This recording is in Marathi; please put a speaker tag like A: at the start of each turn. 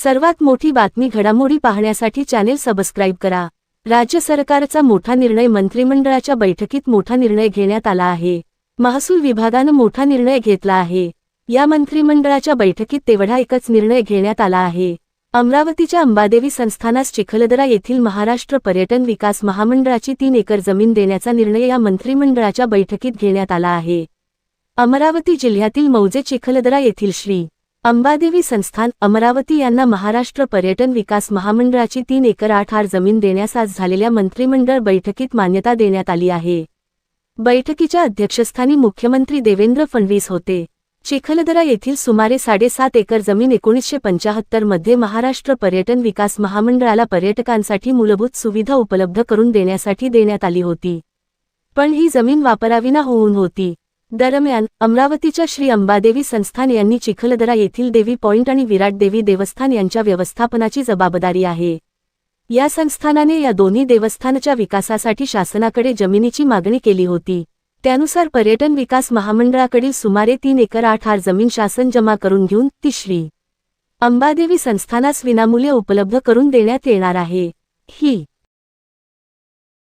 A: सर्वात मोठी बातमी घडामोडी पाहण्यासाठी चॅनेल सबस्क्राईब करा। राज्य सरकारचा मोठा निर्णय। मंत्रिमंडळाच्या बैठकीत मोठा निर्णय घेण्यात आला आहे। महसूल विभागानं मोठा निर्णय घेतला आहे। या मंत्रिमंडळाच्या बैठकीत तेवढा एकच निर्णय घेण्यात आला आहे। अमरावतीच्या अंबादेवी संस्थानास चिखलदरा येथील महाराष्ट्र पर्यटन विकास महामंडळाची 3 एकर जमीन देण्याचा निर्णय या मंत्रिमंडळाच्या बैठकीत घेण्यात आला आहे। अमरावती जिल्ह्यातील मौजे चिखलदरा येथील श्री अंबादेवी संस्थान अमरावती यांना महाराष्ट्र पर्यटन विकास महामंडळाची 3 एकर 8 आर जमीन देण्यास आज झालेल्या मंत्रिमंडळ बैठकीत मान्यता देण्यात आली आहे। बैठकीच्या अध्यक्षस्थानी मुख्यमंत्री देवेंद्र फडणवीस होते। चिखलदरा येथील सुमारे 7.5 एकर जमीन 1975 मध्ये महाराष्ट्र पर्यटन विकास महामंडळाला पर्यटकांसाठी मूलभूत सुविधा उपलब्ध करून देण्यासाठी देण्यात आली होती, पण ही जमीन वापराविना होऊन होती। दरम्यान अमरावतीच्या श्री अंबादेवी संस्थान यांनी चिखलदरा येथील देवी पॉइंट आणि विराट देवी देवस्थान यांच्या व्यवस्थापनाची जबाबदारी आहे। या संस्थानाने या दोन्ही देवस्थानच्या विकासासाठी शासनाकडे जमिनीची मागणी केली होती। त्यानुसार पर्यटन विकास महामंडळाकडील सुमारे 3 एकर 8 आर जमीन शासन जमा करून घेऊन ती श्री अंबादेवी संस्थानास विनामूल्य उपलब्ध करून देण्यात येणार आहे। ही